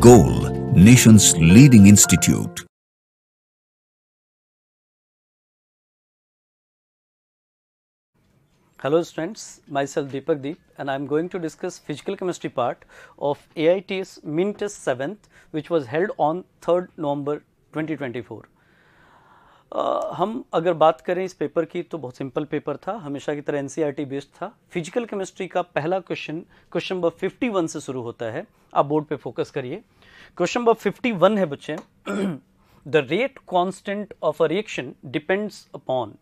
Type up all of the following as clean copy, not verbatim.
Goal, nation's leading institute. Hello students, myself Deepak Deep and I am going to discuss physical chemistry part of AIT's Min Test 7th which was held on 3rd November 2024. हम अगर बात करें इस paper की तो बहुत simple paper था, हमेशा की तरह NCERT बेस्ड था। फिजिकल केमिस्ट्री का पहला क्वेश्चन नंबर 51 से शुरू होता है। आप बोर्ड पे फोकस करिए। क्वेश्चन नंबर 51 है बच्चे, the rate constant of a reaction depends upon.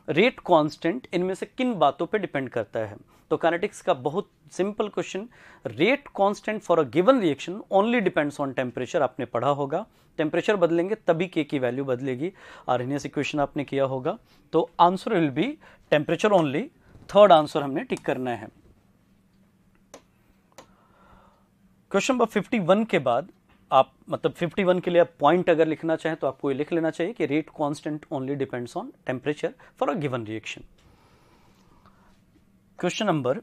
Rate constant इनमें से किन बातों पे डिपेंड करता है? तो काइनेटिक्स का बहुत simple question, rate constant for a given reaction only depends on temperature. आपने पढ़ा होगा, टेम्परेचर बदलेंगे तभी के की वैल्यू बदलेगी। आर्हेनियस इक्वेशन आपने किया होगा। तो answer will B temperature only. Third answer हमने टिक करना है। क्वेश्चन नंबर 51 के बाद आप मतलब 51 के लिए आप पॉइंट अगर लिखना चाहें तो आपको ये लिख लेना चाहिए कि rate constant only depends on temperature for a given reaction. Question number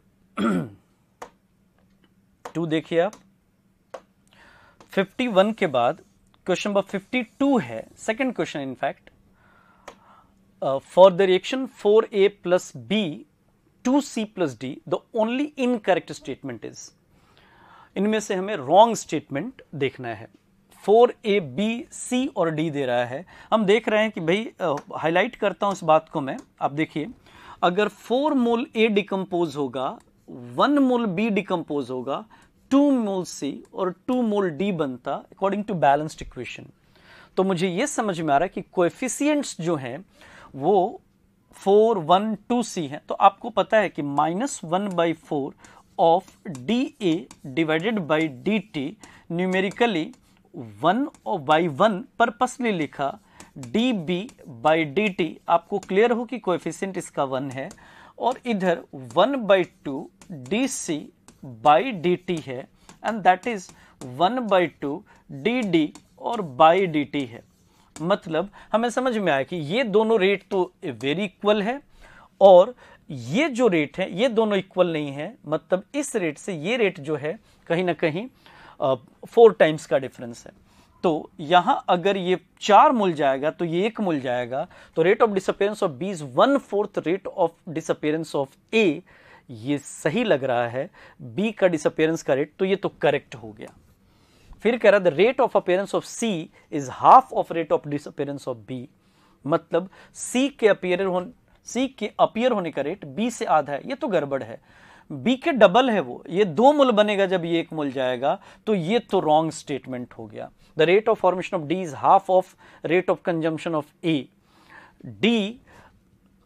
2 देखिए आप। 51 के बाद क्वेश्चन नंबर 52 है, second question in fact. For the reaction 4A plus B 2C plus D the only incorrect statement is. इनमें से हमें wrong statement देखना है। 4A B C और D दे रहा है। हम देख रहे हैं कि भाई हाईलाइट करता हूं इस बात को मैं। आप देखिए, अगर 4 मोल A डिकम्पोज होगा, 1 मोल B डिकम्पोज होगा, 2 मोल C और 2 मोल D बनता अकॉर्डिंग टू बैलेंस्ड इक्वेशन। तो मुझे यह समझ में आ रहा है कि कोएफिशिएंट्स जो हैं वो 4, 1, 2C हैं। तो आपको पता है कि -1/4 of dA divided by dt numerically 1/1 purposely लिखा dB by dt। आपको क्लियर हो कि कोएफिशिएंट इसका 1 है और इधर 1/2 dC by dt है एंड दैट इज 1/2 dd और by dt है। मतलब हमें समझ में आया कि ये दोनों रेट तो वेरी इक्वल है और ये जो रेट है ये दोनों इक्वल नहीं है। मतलब इस रेट से ये रेट जो है कहीं ना कहीं 4 टाइम्स का डिफरेंस है। तो यहां अगर ये 4 मोल जाएगा तो ये 1 मोल जाएगा। तो rate of disappearance of B is 1/4 rate of disappearance of A. ये सही लग रहा है, बी का डिसअपीयरेंस का रेट, तो ये तो करेक्ट हो गया। फिर कह रहा the rate of appearance of C is half of rate of disappearance of B. मतलब सी के अपीयर होने का रेट बी से आधा है। ये तो गड़बड़ है, बी के डबल है वो। ये 2 मोल बनेगा जब ये 1 मोल जाएगा, तो ये तो रॉन्ग स्टेटमेंट हो गया। The rate of formation of D is half of rate of consumption of A. D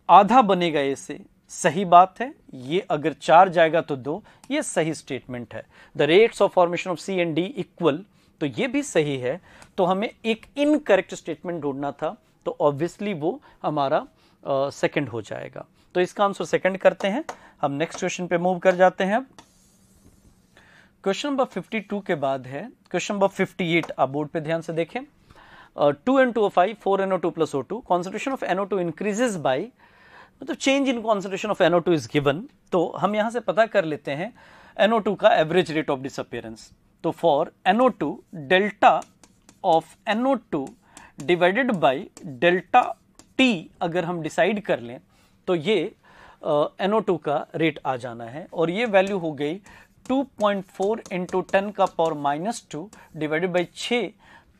आधा बनेगा ए से, सही बात है। ये अगर 4 जाएगा तो 2, ये सही स्टेटमेंट है। The rates of formation of C and D equal, तो ये भी सही है। तो हमें एक इनकरेक्ट स्टेटमेंट ढूंढना था, तो ऑब्वियसली वो हमारा सेकंड हो जाएगा। तो इसका आंसर सेकंड करते हैं। हम नेक्स्ट क्वेश्चन पे मूव कर जाते हैं। क्वेश्चन नंबर 52 के बाद है क्वेश्चन नंबर 58। आप बोर्ड पे ध्यान से देखें। 2N2O5 4NO2 plus O2 concentration of NO2 increases by, मतलब change in concentration of NO2 is given. तो हम यहां से पता कर लेते हैं NO2 का एवरेज रेट ऑफ डिसअपीयरेंस। तो for NO2 delta of NO2 divided by delta T अगर हम डिसाइड कर लें तो ये NO2 का रेट आ जाना है। और ये वैल्यू हो गई 2.4 इंटू 10 का पावर -2 डिवाइडेड बाई 6,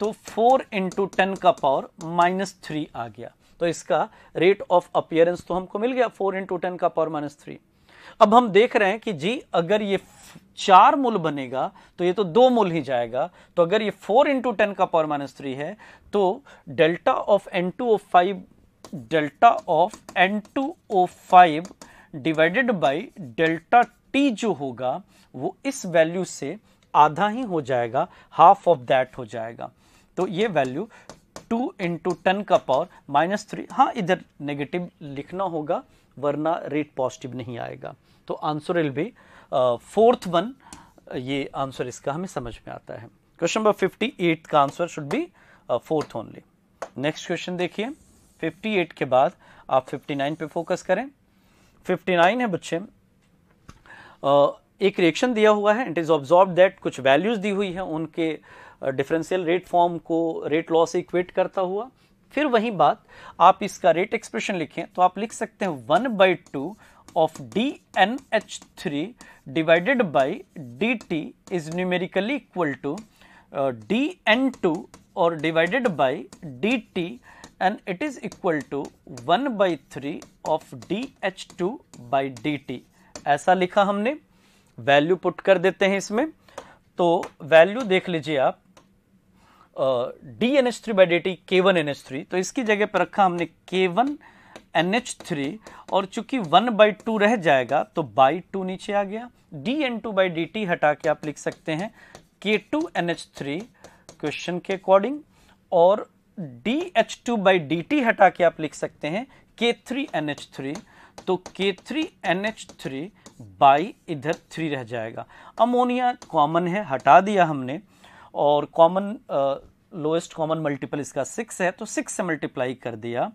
तो 4 इंटू 10 का पावर -3 आ गया। तो इसका रेट ऑफ अपीयरेंस तो हमको मिल गया 4 इंटू 10 का पावर -3। अब हम देख रहे हैं कि जी अगर ये 4 मोल बनेगा तो ये तो 2 मोल ही जाएगा। तो अगर ये 4 इंटू 10 का पावर -3 है तो delta of N2O5 divided by delta T जो होगा वो इस वैल्यू से आधा ही हो जाएगा, हाफ ऑफ दैट हो जाएगा। तो ये वैल्यू 2 इंटू 10 का पावर -3। हाँ, इधर नेगेटिव लिखना होगा वरना रेट पॉजिटिव नहीं आएगा। तो answer will B 4th one. ये आंसर इसका हमें समझ में आता है। क्वेश्चन नंबर 58 का answer should be 4th only. Next question देखिए। 58 के बाद आप 59 पे फोकस करें। 59 है बच्चे, एक रिएक्शन दिया हुआ है, इट इज ऑब्जर्व दैट कुछ वैल्यूज दी हुई है, उनके डिफरेंशियल रेट फॉर्म को रेट लॉ से इक्वेट करता हुआ। फिर वही बात, आप इसका रेट एक्सप्रेशन लिखें तो आप लिख सकते हैं 1/2 of DnH3 divided by dt is numerically equal to dN2 और divided by dt and it is equal to 1/3 of dH2 by dt। ऐसा लिखा हमने, वैल्यू पुट कर देते हैं इसमें। तो वैल्यू देख लीजिए आप, dNH3 by dt K1NH3, तो इसकी जगह पर रखा हमने K1NH3 और चूंकि 1/2 रह जाएगा तो बाई 2 नीचे आ गया। dN2 by dt हटा के आप लिख सकते हैं K2NH3 क्वेश्चन के अकॉर्डिंग, और dH2 by dt हटा के आप लिख सकते हैं K3NH3, तो K3NH3 बाई इधर 3 रह जाएगा। अमोनिया कॉमन है, हटा दिया हमने, और कॉमन लोएस्ट कॉमन मल्टीपल इसका 6 है, तो 6 से मल्टीप्लाई कर दिया,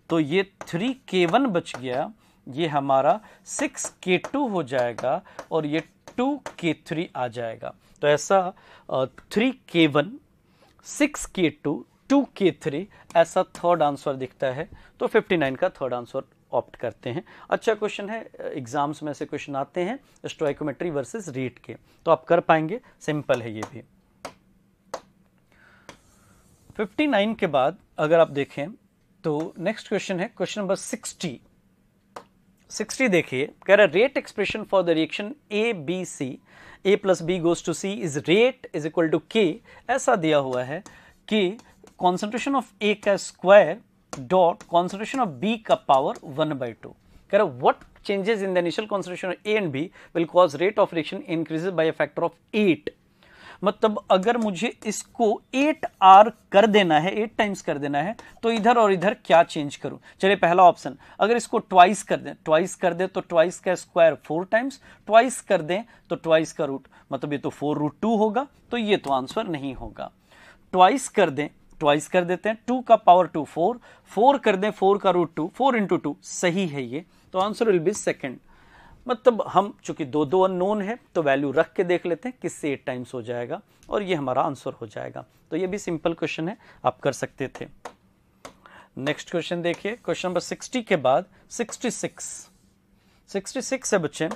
तो ये 3K1 बच गया, ये हमारा 6K2 हो जाएगा और ये 2K3 आ जाएगा। तो ऐसा 3K1 6K2 2K3 ऐसा थर्ड आंसर दिखता है। तो 59 का थर्ड आंसर ऑप्ट करते हैं। अच्छा क्वेश्चन है, एग्जाम्स में से क्वेश्चन आते हैं स्टोइकोमेट्री वर्सेस रेट के, तो आप कर पाएंगे, सिंपल है ये भी। 59 के बाद अगर आप देखें तो नेक्स्ट क्वेश्चन है क्वेश्चन नंबर 60। 60 देखिए, कह रहा है rate expression for the reaction A B C, A plus B goes to C is rate is equal to K. ऐसा दिया हुआ है कि कॉन्सेंट्रेशन ऑफ ए का square dot concentration of B का पावर 1/2। कह रहा है what changes in the initial concentration of A and B will cause rate of reaction increases by a factor of 8। मतलब अगर मुझे इसको 8R कर देना है, 8 टाइम्स कर देना है, तो इधर और इधर क्या चेंज करूं। चलिए पहला ऑप्शन, अगर इसको ट्वाइस कर दें, ट्वाइस कर दे तो ट्वाइस का स्क्वायर 4 टाइम्स, ट्वाइस कर दें तो ट्वाइस का रूट, मतलब ये तो 4√2 होगा, तो ये तो आंसर नहीं होगा। ट्वाइस कर दें, ट्वाइस कर देते हैं, 2 का पावर 2 4, 4 कर दें 4 का रूट 2, 4 इंटू 2 सही है ये, तो आंसर विल बी सेकंड। मतलब हम चूंकि दो अननोन है तो वैल्यू रख के देख लेते हैं किससे 8 टाइम्स हो जाएगा, और ये हमारा आंसर हो जाएगा। तो ये भी सिंपल क्वेश्चन है, आप कर सकते थे। नेक्स्ट क्वेश्चन देखिए, क्वेश्चन नंबर 60 के बाद 66 है बच्चे।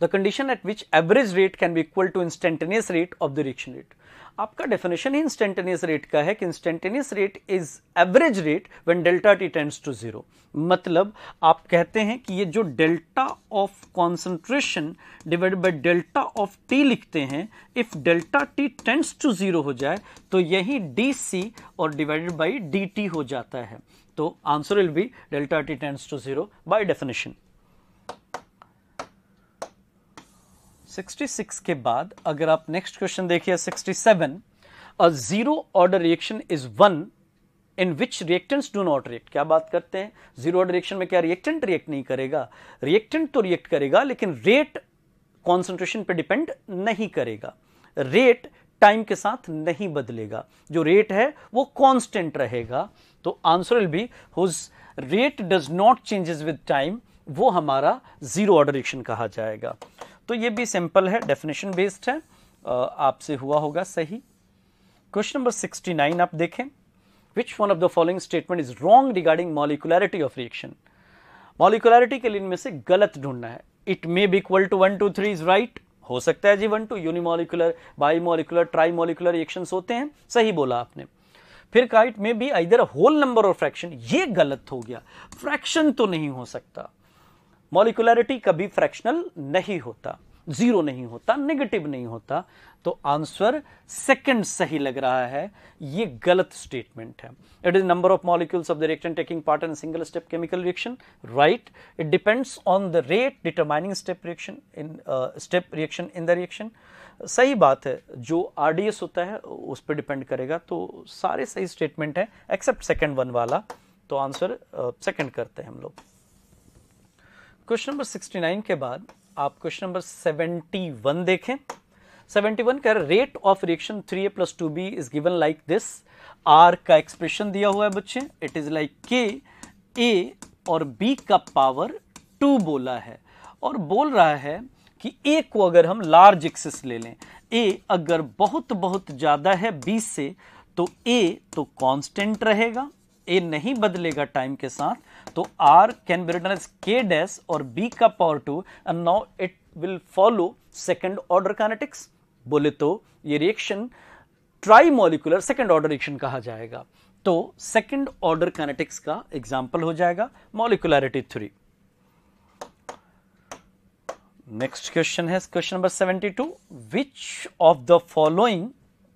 The condition at which average rate can be equal to instantaneous rate of the reaction rate. आपका डेफिनेशन ही इंस्टेंटेनियस रेट का है कि instantaneous rate is average rate when delta T tends to 0। मतलब आप कहते हैं कि ये जो delta of concentration divided by delta of T लिखते हैं, if delta T tends to 0 हो जाए तो यही डी और डिवाइडेड बाई डी टी हो जाता है। तो answer will be delta T tends to 0 by definition. 66 के बाद अगर आप नेक्स्ट क्वेश्चन देखिए 67, a zero order reaction is one in which reactants do not react. क्या बात करते हैं, जीरो ऑर्डर रिएक्शन में क्या रिएक्टेंट रिएक्ट नहीं करेगा? रिएक्टेंट तो रिएक्ट करेगा, लेकिन रेट कॉन्सेंट्रेशन पे डिपेंड नहीं करेगा, रेट टाइम के साथ नहीं बदलेगा, जो रेट है वो कांस्टेंट रहेगा। तो answer will be whose rate does not changes with time, वो हमारा जीरो ऑर्डर रिएक्शन कहा जाएगा। तो ये भी सिंपल है, डेफिनेशन बेस्ड है, आपसे हुआ होगा सही। क्वेश्चन नंबर 69 आप देखें, which one of the following statement is wrong regarding molecularity of reaction. Molecularity के लिए इनमें से गलत ढूंढना है। It may be equal to 1 2 3 is right, हो सकता है जी 1 2 यूनिमोलिकुलर, बाईमोलिकुलर, ट्राईमोलिकुलर रिएक्शंस होते हैं, सही बोला आपने। फिर कहा it may be either whole number और फ्रैक्शन, ये गलत हो गया, फ्रैक्शन तो नहीं हो सकता। मॉलिक्युलरिटी कभी फ्रैक्शनल नहीं होता, जीरो नहीं होता, नेगेटिव नहीं होता, तो आंसर सेकंड सही लग रहा है, ये गलत स्टेटमेंट है। It is number of molecules of the reaction taking part in single step chemical reaction, right. It depends on the rate determining step reaction in the reaction, सही बात है, जो आरडीएस होता है उस पर डिपेंड करेगा। तो सारे सही स्टेटमेंट है एक्सेप्ट सेकंड वन वाला, तो आंसर सेकंड करते हैं हम लोग। क्वेश्चन नंबर 69 के बाद आप क्वेश्चन नंबर 71 देखें। 71 का rate of reaction 3A + 2B is given like this. R का एक्सप्रेशन दिया हुआ है बच्चे, इट इज लाइक के ए और बी का पावर 2 बोला है, और बोल रहा है कि ए को अगर हम लार्ज एक्सिस ले लें, ए अगर बहुत बहुत ज्यादा है 20 से, तो ए तो कांस्टेंट रहेगा, ए नहीं बदलेगा टाइम के साथ, तो R can be written as K dash और बी का power 2 and now it will follow second order kinetics. बोले तो ये reaction trimolecular second order reaction कहा जाएगा। तो सेकेंड ऑर्डर काइनेटिक्स का एग्जाम्पल हो जाएगा मॉलिक्यूलरिटी थ्योरी। नेक्स्ट क्वेश्चन है question number 72, which of the following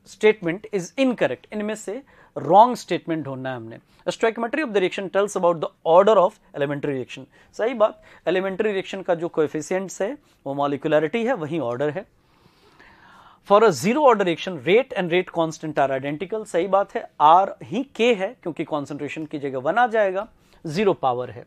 statement is incorrect. इनमें से रॉन्ग स्टेटमेंट ढूंढना है हमने। Stoichiometry of the reaction tells about the order of elementary reaction. सही बात, एलिमेंट्री रिएक्शन का जो कोएफिशिएंट्स है वो मॉलिक्यूलरिटी है, वही ऑर्डर है। For a zero order reaction rate and rate constant are identical. सही बात है, आर ही के है क्योंकि कॉन्सेंट्रेशन की जगह 1 आ जाएगा, जीरो पावर है।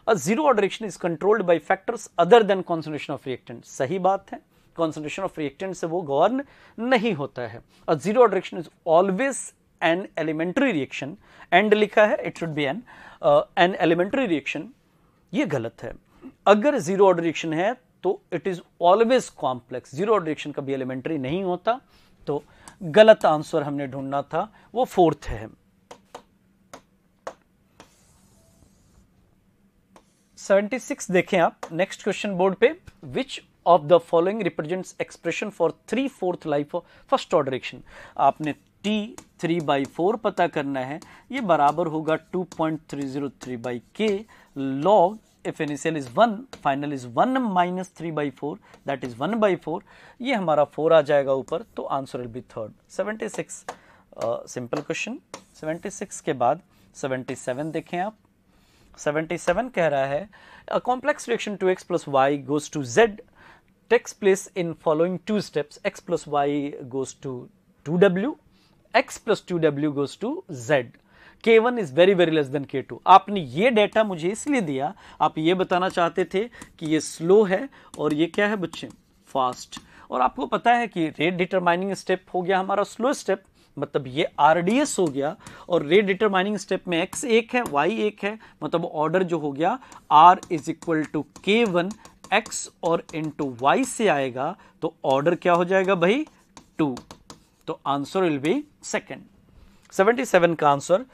A zero order reaction is controlled by factors other than concentration of reactant. सही बात है, कॉन्सेंट्रेशन ऑफ रिएक्टेंट से वो गवर्न नहीं होता है। A zero order reaction is always an elementary reaction, and लिखा है, it should be an elementary reaction, ये गलत है। अगर जीरो ऑर्डर रिएक्शन है तो it is always complex, zero order reaction कभी एलिमेंट्री नहीं होता। तो गलत आंसर हमने ढूंढना था, वो फोर्थ है। 76 देखें आप, नेक्स्ट क्वेश्चन बोर्ड पे, विच of the following represents expression for 3/4 life of first order reaction. आपने t 3/4 पता करना है, ये बराबर होगा 2.303/k log if initial is 1 final is 1 minus 3/4 that is 1/4। ये हमारा 4 आ जाएगा ऊपर, तो answer will B third. 76 simple question. 76 के बाद 77 देखें आप। 77 कह रहा है a complex reaction 2x plus y goes to z takes place in following two steps, x plus y goes to 2w, x plus 2w goes to z, k1 is very very less than k2। आपने ये data मुझे इसलिए दिया, आप ये बताना चाहते थे कि ये स्लो है और ये क्या है बच्चे, फास्ट। और आपको पता है कि रेट डिटरमाइनिंग स्टेप हो गया हमारा स्लो स्टेप, मतलब ये RDS हो गया, और रेट डिटरमाइनिंग स्टेप में x 1 है, y 1 है, मतलब ऑर्डर जो हो गया R is equal to K1 x और इंटू y से आएगा, तो ऑर्डर क्या हो जाएगा भाई 2, तो आंसर विल बी सेकेंड। 77 का आंसर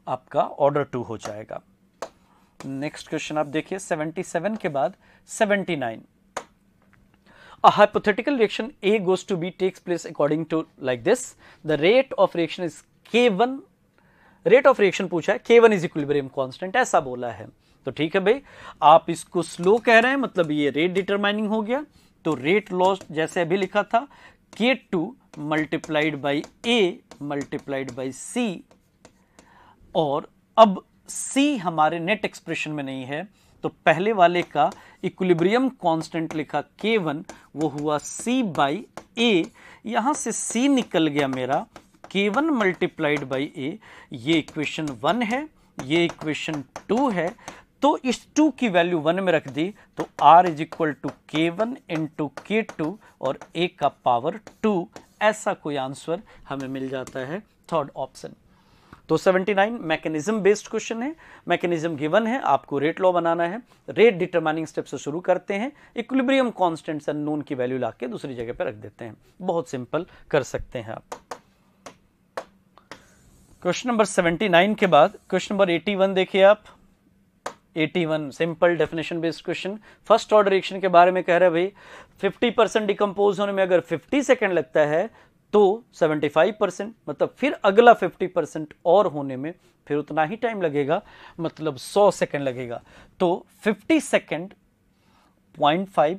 आपका ऑर्डर 2 हो जाएगा। नेक्स्ट क्वेश्चन आप देखिए 77 के बाद 79। A hypothetical reaction A goes to B takes place according to like this. The rate of reaction is K1. Rate of reaction पूछा है, K1 is equilibrium constant, ऐसा बोला है। तो ठीक है भाई, आप इसको स्लो कह रहे हैं, मतलब ये रेट डिटरमाइनिंग हो गया। तो रेट लॉस जैसे अभी लिखा था, K2 multiplied by A multiplied by C, और अब C हमारे नेट एक्सप्रेशन में नहीं है, तो पहले वाले का इक्विलिब्रियम कांस्टेंट लिखा K1, वो हुआ C बाई A, यहां से C निकल गया मेरा K1 मल्टीप्लाइड बाई A। ये इक्वेशन 1 है, ये इक्वेशन 2 है, तो इस 2 की वैल्यू 1 में रख दी, तो R is equal to K1 into K2 और A का पावर 2, ऐसा कोई आंसर हमें मिल जाता है, थर्ड ऑप्शन। तो 79 मैकेनिज्म बेस्ड क्वेश्चन है, मैकेनिज्म गिवन है, आपको रेट लॉ बनाना है। रेट डिटरमाइनिंग स्टेप से शुरू करते हैं, इक्विलिब्रियम कांस्टेंट्स अननोन की वैल्यू लाके दूसरी जगह पे रख देते हैं, बहुत सिंपल कर सकते हैं आप। क्वेश्चन नंबर 79 के बाद क्वेश्चन नंबर 81 देखिए आप। 81 simple definition based question, first order reaction के बारे में कह रहे हैं भाई 50% डिकम्पोज होने में अगर 50 सेकेंड लगता है तो 75%, मतलब फिर अगला 50% और होने में फिर उतना ही टाइम लगेगा, मतलब 100 सेकेंड लगेगा। तो 50 सेकेंड 0.5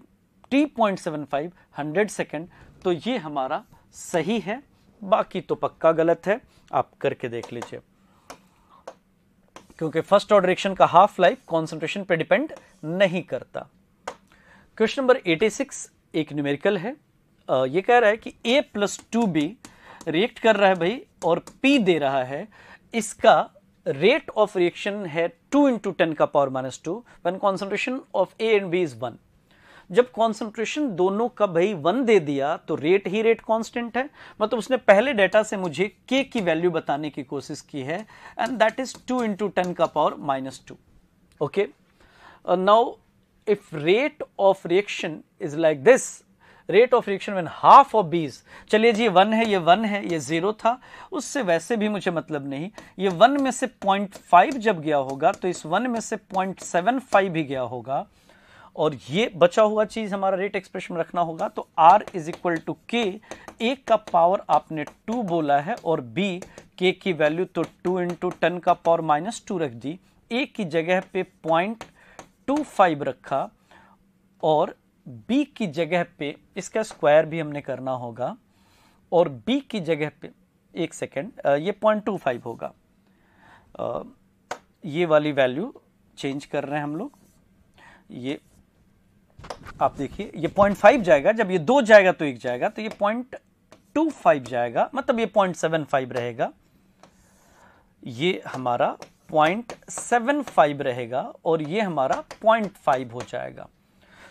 t.75 100 सेकेंड, तो ये हमारा सही है, बाकी तो पक्का गलत है, आप करके देख लीजिए, क्योंकि फर्स्ट ऑर्डर रिएक्शन का हाफ लाइफ कॉन्सेंट्रेशन पे डिपेंड नहीं करता। क्वेश्चन नंबर 86 एक न्यूमेरिकल है, ये कह रहा है कि A प्लस 2B रिएक्ट कर रहा है भाई और P दे रहा है, इसका रेट ऑफ रिएक्शन है 2 इंटू 10 का power minus 2 when concentration of A and B is 1। जब कॉन्सेंट्रेशन दोनों का भाई 1 दे दिया तो रेट ही रेट कांस्टेंट है, मतलब उसने पहले डेटा से मुझे K की वैल्यू बताने की कोशिश की है, एंड दैट इज 2 इंटू 10 का power minus 2। Okay, now if rate of reaction is like this, rate of reaction when half of B is, चलिए जी 1 है, ये 1 है, ये 0 था, उससे वैसे भी मुझे मतलब नहीं, ये 1 में से 0.5 जब गया होगा तो इस 1 में से 0.75 भी गया होगा, और ये बचा हुआ चीज हमारा रेट एक्सप्रेशन में रखना होगा। तो R is equal to K, A का पावर आपने 2 बोला है और B K की वैल्यू तो 2 इंटू 10 का पावर -2 रख दी, A की जगह पे 0.25 रखा और B की जगह पे इसका स्क्वायर भी हमने करना होगा, और B की जगह पे एक सेकेंड, ये 0.25 होगा, ये वाली वैल्यू चेंज कर रहे हैं हम लोग, ये आप देखिए ये 0.5 जाएगा, जब ये 2 जाएगा तो 1 जाएगा, तो ये 0.25 जाएगा, मतलब ये 0.75 रहेगा, ये हमारा 0.75 रहेगा और ये हमारा 0.5 हो जाएगा।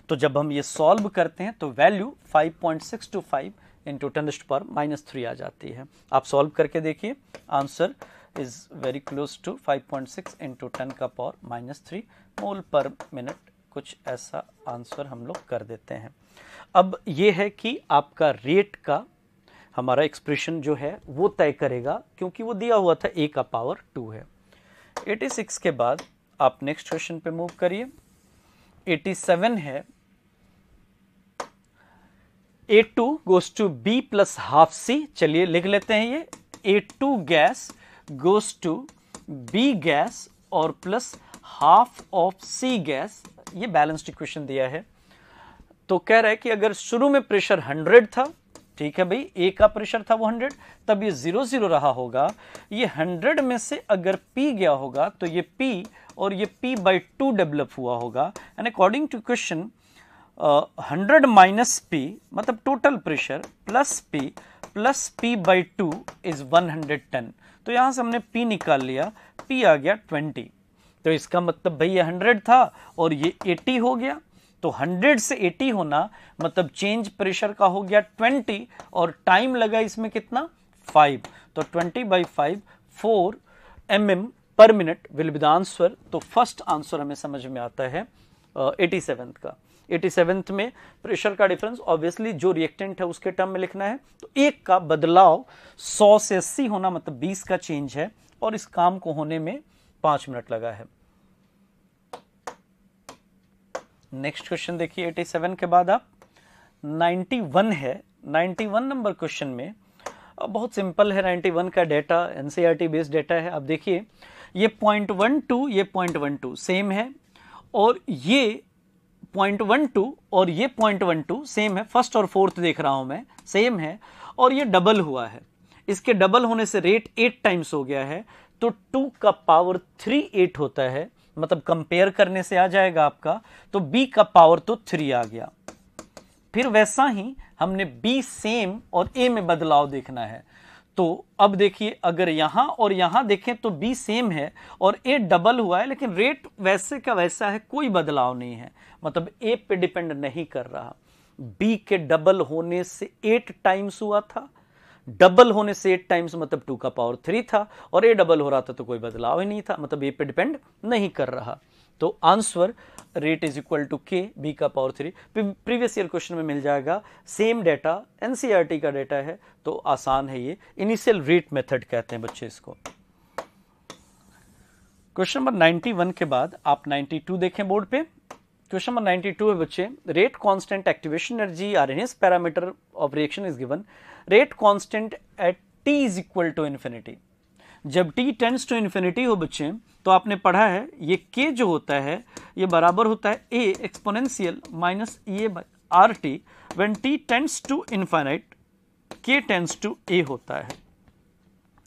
तो जब हम ये सॉल्व करते हैं तो वैल्यू 5.625 इंटू 10⁻³ आ जाती है। आप सॉल्व करके देखिए, answer is very close to 5.6 into 10⁻³ mole per minute, कुछ ऐसा आंसर हम लोग कर देते हैं। अब ये है कि आपका रेट का हमारा एक्सप्रेशन जो है वो तय करेगा, क्योंकि वो दिया हुआ था A का पावर 2 है। 86 के बाद आप नेक्स्ट क्वेश्चन पे मूव करिए। 87 है, A2 goes to B plus half C, चलिए लिख लेते हैं ये, A2 gas goes to B gas और plus half of C gas, ये बैलेंस्ड इक्वेशन दिया है। तो कह रहा है कि अगर शुरू में प्रेशर 100 था, ठीक है भाई, A का प्रेशर था वो 100, तब ये 0 रहा होगा, ये 100 में से अगर P गया होगा तो ये P और ये P/2 डेवलप हुआ होगा, and according to question 100 minus P मतलब total pressure plus P plus P/2 is 110। तो यहां से हमने P निकाल लिया, P आ गया 20, तो इसका मतलब भाई ये 100 था और ये 80 हो गया, तो 100 से 80 होना मतलब चेंज प्रेशर का हो गया 20 और टाइम लगा इसमें कितना 5, तो 20/5 4 mm पर minute will be the answer. तो फर्स्ट आंसर हमें समझ में आता है 87th का। 87th में प्रेशर का डिफरेंस ऑब्वियसली जो रिएक्टेंट है उसके टर्म में लिखना है, तो एक का बदलाव 100 से 80 होना मतलब 20 का चेंज है, और इस काम को होने में 5 मिनट लगा है। नेक्स्ट क्वेश्चन देखिए 87 के बाद आप 91 है। 91 नंबर क्वेश्चन में बहुत सिंपल है, 91 का डेटा एनसीईआरटी बेस्ड डेटा है। आप देखिए ये 0.12 ये 0.12 सेम है, और ये 0.12 और ये 0.12 सेम है, फर्स्ट और फोर्थ देख रहा हूं मैं सेम है, और ये डबल हुआ है, इसके डबल होने से रेट 8 टाइम्स हो गया है, तो 2 का पावर 3 8 होता है, मतलब कंपेयर करने से आ जाएगा आपका, तो B का पावर तो 3 आ गया। फिर वैसा ही हमने B सेम और A में बदलाव देखना है, तो अब देखिए अगर यहां और यहां देखें तो B सेम है और A डबल हुआ है, लेकिन रेट वैसे का वैसा है, कोई बदलाव नहीं है, मतलब A पे डिपेंड नहीं कर रहा। B के डबल होने से 8 टाइम्स हुआ था, डबल होने से 8 टाइम्स मतलब 2 का पावर 3 था, और A डबल हो रहा था तो कोई बदलाव ही नहीं था, मतलब A पे डिपेंड नहीं कर रहा। तो answer rate is equal to K, B का पावर 3। प्रीवियस ईयर क्वेश्चन में मिल जाएगा, सेम डेटा एनसीईआरटी का डेटा है, तो आसान है ये, इनिशियल रेट मेथड कहते हैं बच्चे इसको। क्वेश्चन नंबर 91 के बाद आप 92 देखें बोर्ड पे। क्वेश्चन नंबर 92 है बच्चे, rate constant activation energy Arrhenius parameter of reaction is given, rate constant at T is equal to infinity. जब T टेंड्स टू इन्फिनिटी हो बच्चे, तो आपने पढ़ा है ये K जो होता है ये बराबर होता है A exponential minus EA/RT, when T tends to infinite K tends to A होता है।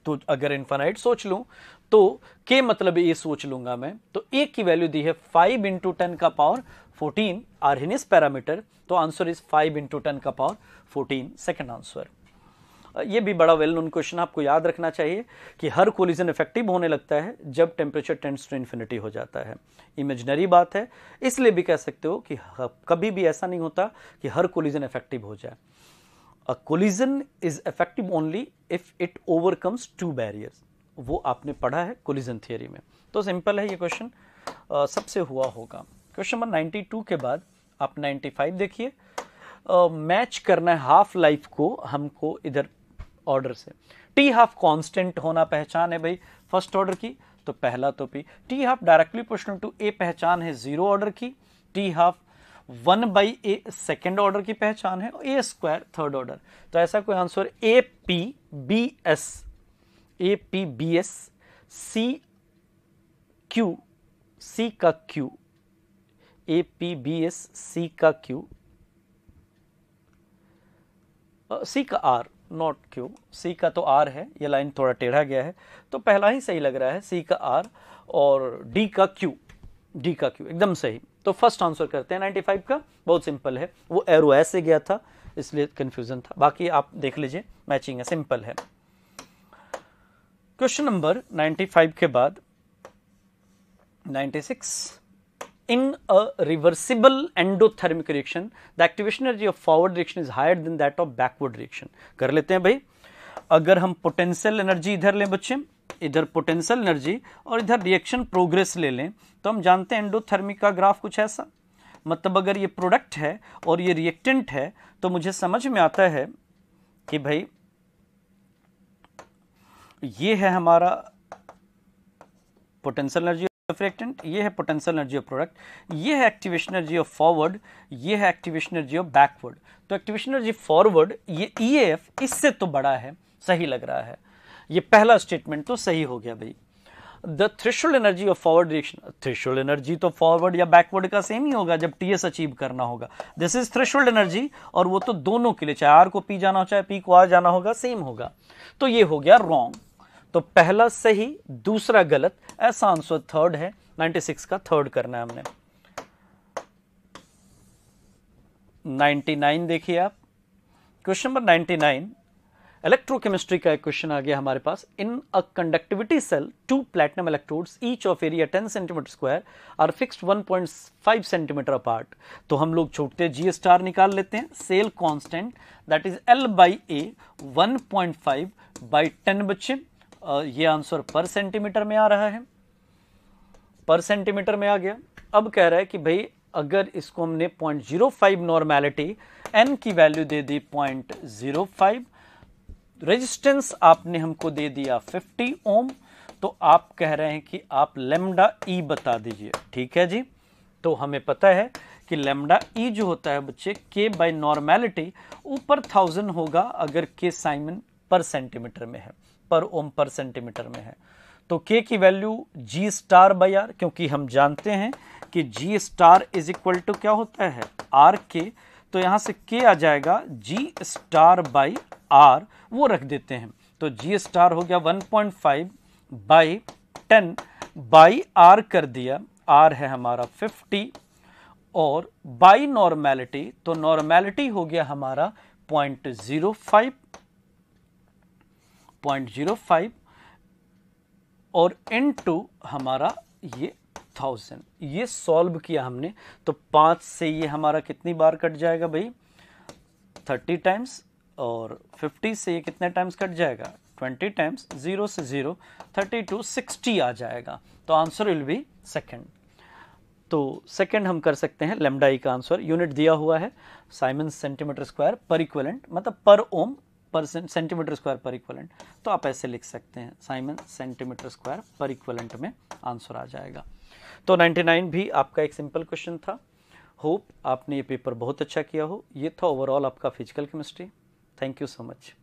तो अगर इनफाइनाइट सोच लूं तो K मतलब A सोच लूंगा मैं, तो A की वैल्यू दी है 5 इंटू 10 का पावर 14 आर्हेनियस पैरामीटर, तो आंसर इज 5 इंटू 10 का पावर 14, सेकेंड आंसर। ये भी बड़ा वेल नोन क्वेश्चन, आपको याद रखना चाहिए कि हर कोलिजन इफेक्टिव होने लगता है जब टेम्परेचर टेंड्स टू इन्फिनिटी हो जाता है। इमेजिनरी बात है, इसलिए भी कह सकते हो कि कभी भी ऐसा नहीं होता कि हर कोलिजन इफेक्टिव हो जाए। A collision is effective only if it overcomes 2 barriers, वो आपने पढ़ा है कोलिजन थियरी में। तो सिंपल है ये क्वेश्चन, सबसे हुआ होगा। क्वेश्चन नंबर 92 के बाद आप 95 देखिए। मैच करना है हाफ लाइफ को हमको इधर ऑर्डर से। टी हाफ कांस्टेंट होना पहचान है भाई फर्स्ट ऑर्डर की, तो पहला तो P. T half directly proportional to A पहचान है जीरो ऑर्डर की। T half 1/a second order की पहचान है, और ए स्क्वायर थर्ड ऑर्डर। तो ऐसा कोई answer A P B S C Q, C का Q, A P B S C का क्यू, सी का आर नॉट क्यू, सी का तो आर है, ये लाइन थोड़ा टेढ़ा गया है, तो पहला ही सही लग रहा है, सी का आर, और डी का क्यू, डी का क्यू एकदम सही। तो फर्स्ट आंसर करते हैं 95 का, बहुत सिंपल है, वो एरो ऐसे गया था इसलिए कंफ्यूजन था, बाकी आप देख लीजिए मैचिंग है, सिंपल है। क्वेश्चन नंबर 95 के बाद 96, in a reversible endothermic reaction the activation energy of forward direction is higher than that of backward direction। कर लेते हैं भाई। अगर हम पोटेंशियल एनर्जी इधर लें बच्चे, इधर पोटेंशियल एनर्जी और इधर रिएक्शन प्रोग्रेस ले लें, तो हम जानते हैं एंडोथर्मिक का ग्राफ कुछ ऐसा, मतलब अगर ये प्रोडक्ट है और ये रिएक्टेंट है, तो मुझे समझ में आता है कि भाई ये है हमारा पोटेंशियल एनर्जी ऑफ रिएक्टेंट, ये है पोटेंशियल एनर्जी ऑफ प्रोडक्ट, ये है एक्टिवेशन एनर्जी ऑफ फॉरवर्ड, ये है एक्टिवेशन एनर्जी ऑफ बैकवर्ड। तो एक्टिवेशन एनर्जी फॉरवर्ड ये EAF इससे तो बड़ा है, सही लग रहा है, ये पहला स्टेटमेंट तो सही हो गया भाई। The threshold energy of forward direction, threshold energy तो फॉरवर्ड या बैकवर्ड का सेम ही होगा जब TS अचीव करना होगा। दिस इज थ्रेशोल्ड एनर्जी, और वो तो दोनों के लिए, चाहे R को P जाना हो चाहे P को R जाना होगा, सेम होगा। तो ये हो गया रॉन्ग, तो पहला सही दूसरा गलत, ऐसा आंसर थर्ड है। 96 का थर्ड करना है हमने। 99 देखिए आप, क्वेश्चन नंबर 99 इलेक्ट्रोकेमिस्ट्री का एक क्वेश्चन आ गया हमारे पास। In a conductivity cell 2 platinum electrodes each of area 10 centimetre square are fixed 1.5 centimetre apart. तो हम लोग छोटे G स्टार निकाल लेते हैं। Cell constant that is L/A 1.5/10 बच्चे, ये आंसर पर सेंटीमीटर में आ रहा है, पर सेंटीमीटर में आ गया। अब कह रहा है कि भाई अगर इसको हमने 0.05 नॉर्मेलिटी, n की वैल्यू दे दी 0.05, रेजिस्टेंस आपने हमको दे दिया 50 ओम, तो आप कह रहे हैं कि आप लैम्डा E बता दीजिए, ठीक है जी। तो हमें पता है कि लैम्डा E जो होता है बच्चे K बाय नॉर्मेलिटी, ऊपर 1000 होगा अगर K साइमन पर सेंटीमीटर में है, पर ओम पर सेंटीमीटर में है, तो K की value G star by R, क्योंकि हम जानते हैं कि G star is equal to क्या होता है RK, तो यहां से K आ जाएगा G स्टार बाई R, वो रख देते हैं, तो G स्टार हो गया 1.5/10 बाई R कर दिया, R है हमारा 50, और बाई नॉर्मेलिटी, तो नॉर्मेलिटी हो गया हमारा 0.05, और इनटू हमारा ये 1000। ये सॉल्व किया हमने, तो 5 से ये हमारा कितनी बार कट जाएगा भाई 30 टाइम्स, और 50 से ये कितने टाइम्स कट जाएगा 20 टाइम्स, 0 से 0 32 60 आ जाएगा। तो आंसर विल बी सेकंड। तो सेकंड हम कर सकते हैं, लैम्डा E का आंसर, यूनिट दिया हुआ है साइमन सेंटीमीटर स्क्वायर पर इक्विवेलेंट, मतलब पर ओम पर सेंटीमीटर स्क्वायर पर इक्विवेलेंट, तो आप ऐसे लिख सकते हैं साइमन सेंटीमीटर स्क्वायर पर इक्विवेलेंट में आंसर आ जाएगा। तो 99 भी आपका एक सिंपल क्वेश्चन था। होप आपने ये पेपर बहुत अच्छा किया हो। ये था ओवरऑल आपका physical chemistry. Thank you so much.